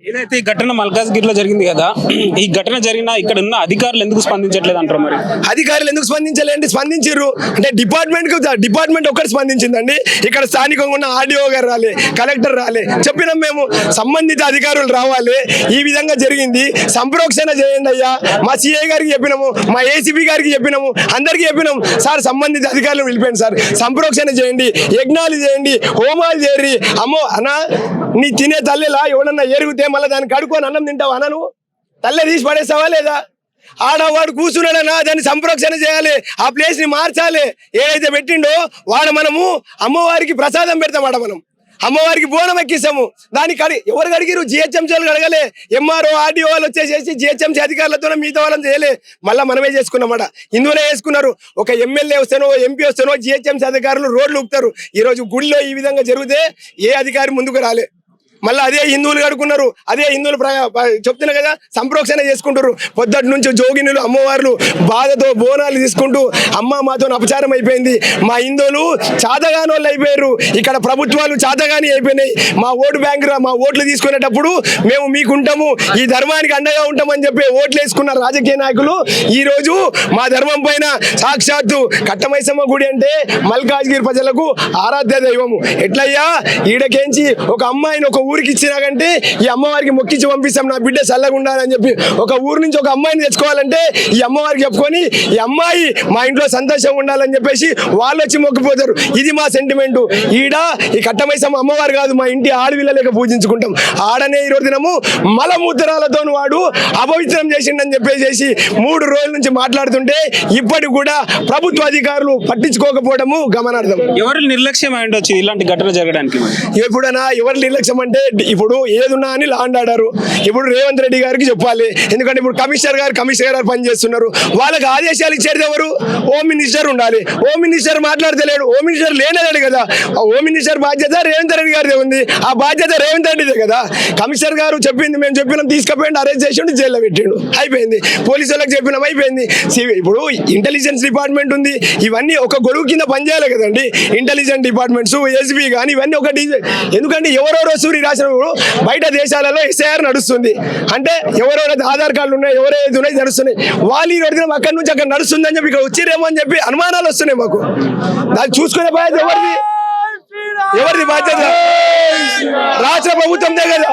ఏదైతే ఈ ఘటన మల్కాజ్గిరిలో జరిగింది కదా, ఈ ఘటన జరిగిన ఇక్కడ ఉన్న అధికారులు ఎందుకు స్పందించట్లేదు అంటారు? మరి అధికారులు ఎందుకు స్పందించలేండి? స్పందించారు అంటే డిపార్ట్మెంట్ ఒక్కటి స్పందించిందండి. ఇక్కడ స్థానికంగా ఉన్న ఆర్డీఓ గారు రాలే, కలెక్టర్ రాలే. చెప్పినాం మేము సంబంధిత అధికారులు రావాలి, ఈ విధంగా జరిగింది, సంప్రోక్షణ చేయండి అయ్యా. మా సిఐ గారికి చెప్పినాము, మా ఏసీపీ గారికి చెప్పినాము, అందరికీ చెప్పినాం. సార్ సంబంధిత అధికారులు వెళ్ళిపోయింది సార్, సంప్రోక్షణ చేయండి, యజ్ఞాలు చేయండి, హోమాలు చేయరి. అమ్మో అన్నా, నీ తినే తల్లిలా ఎవడన్నా ఎరుగుతే మళ్ళీ దాన్ని కడుక్కొని అన్నం తింటావు అన్న? నువ్వు తల్లే తీసి పడేస్తావా లేదా? ఆడవాడు కూర్చున్నాడన్నా, దాన్ని సంప్రోక్షణ చేయాలి, ఆ ప్లేస్ ని మార్చాలి. ఏదైతే పెట్టిండో వాడు మనము అమ్మవారికి ప్రసాదం పెడతాం, మనం అమ్మవారికి బోనం ఎక్కిస్తాము. దాన్ని ఎవరు కడిగిరు? జిహెచ్ఎంసీలు కడగలే, ఎంఆర్ఓ ఆర్డీఓ వాళ్ళు వచ్చేసేసి జిహెచ్ఎంసీ అధికారులతో మిగతా వాళ్ళని చేయలే, మళ్ళీ మనమే చేసుకున్నామట. ఇందులో వేసుకున్నారు. ఒక ఎమ్మెల్యే వస్తేనో ఎంపీ వస్తేనో జిహెచ్ఎంసీ అధికారులు రోడ్లు ఊపుతారు. ఈరోజు గుడిలో ఈ విధంగా జరిగితే ఏ అధికారి ముందుకు రాలే. మళ్ళీ అదే హిందువులు కడుక్కున్నారు, అదే హిందువులు చెప్తున్నా కదా సంప్రోక్షణ చేసుకుంటారు. పొద్దుటి నుంచి జోగినులు అమ్మవార్లు బాధతో బోనాలు తీసుకుంటూ అమ్మ మాతో అపచారం అయిపోయింది, మా హిందువులు చాతగాని వాళ్ళు అయిపోయారు, ఇక్కడ ప్రభుత్వాలు చాతగాని అయిపోయినాయి, మా ఓటు బ్యాంక్ మా ఓట్లు తీసుకునేటప్పుడు మేము మీకుంటాము, ఈ ధర్మానికి అండగా ఉంటామని చెప్పి ఓట్లు వేసుకున్న రాజకీయ నాయకులు ఈ రోజు మా ధర్మం పైన సాక్షాత్తు కట్టమైసమ్మ గుడి అంటే మల్కాజ్గిరి ప్రజలకు ఆరాధ్య దైవము. ఎట్లయ్యా ఈడకేంచి ఒక అమ్మాయిని ఒక ఊరికి ఇచ్చినాకంటే ఈ అమ్మవారికి మొక్కించి పంపిస్తాం, నా బిడ్డ చల్లగా ఉండాలని చెప్పి ఒక ఊరు నుంచి ఒక అమ్మాయిని తెచ్చుకోవాలంటే ఈ అమ్మవారికి చెప్పుకొని ఈ అమ్మాయి మా ఇంట్లో సంతోషంగా ఉండాలని చెప్పేసి వాళ్ళు వచ్చి మొక్కిపోతారు. ఇది మా సెంటిమెంట్. ఈడ ఈ కట్టమైసమ్మ అమ్మవారు కాదు, మా ఇంటి ఆడవిల్లలేక పూజించుకుంటాం. ఆడనే ఈ రోజు దినము మలమూత్రాలతో వాడు అపవిత్రం చేసిండని చెప్పేసి 3 రోజుల నుంచి మాట్లాడుతుంటే ఇప్పటికి కూడా ప్రభుత్వ అధికారులు పట్టించుకోకపోవడము గమనార్థం. ఎవరు నిర్లక్ష్యం అయి ఉండొచ్చు ఇలాంటి ఘటన జరగడానికి? ఎప్పుడైనా ఎవరు నిర్లక్ష్యం అంటే ఇప్పుడు ఏదున్నా అని లాండ్ ఆడారు. ఇప్పుడు రేవంత్ రెడ్డి గారికి చెప్పాలి, ఎందుకంటే ఇప్పుడు కమిషనర్ గారు పనిచేస్తున్నారు. వాళ్ళకి ఆదేశాలు ఇచ్చేది ఎవరు? హోమ్ మినిస్టర్ ఉండాలి. హోమ్ మినిస్టర్ మాట్లాడతలేడు, హోమ్ మినిస్టర్ లేనేలేడు కదా. హోమ్ మినిస్టర్ బాధ్యత రేవంత్ రెడ్డి గారిదే ఉంది, ఆ బాధ్యత రేవంత్ రెడ్డిదే కదా. కమిషనర్ గారు చెప్పింది మేము చెప్పినాం, తీసుకుపోయిండు, అరెస్ట్ చేసిండు, జైల్లో పెట్టిండు, అయిపోయింది. పోలీసు వాళ్ళకి చెప్పినాం, అయిపోయింది. ఇప్పుడు ఇంటెలిజెన్స్ డిపార్ట్మెంట్ ఉంది, ఇవన్నీ ఒక గొడుగు కింద పనిచేయాలి కదండి. ఇంటెలిజెన్స్ డిపార్ట్మెంట్స్, ఎస్బీ కానీ ఇవన్నీ ఒకటి. ఎందుకంటే ఎవరెవరో సూరి రాసినప్పుడు బయట దేశాలలో ఎస్ఐఆర్ నడుస్తుంది అంటే ఎవరెవరైతే ఆధార్ కార్డులు ఉన్నాయి, ఎవరైతే ఉన్నాయి నడుస్తున్నాయి. వాళ్ళు ఈ రోజున అక్కడి నుంచి అక్కడ నడుస్తుందని చెప్పి ఇక్కడ వచ్చిరేమో అని చెప్పి అనుమానాలు వస్తున్నాయి మాకు. దాన్ని చూసుకునే బాధ్యత ఎవరిది బాధ్యత? రాష్ట్ర ప్రభుత్వందే కదా.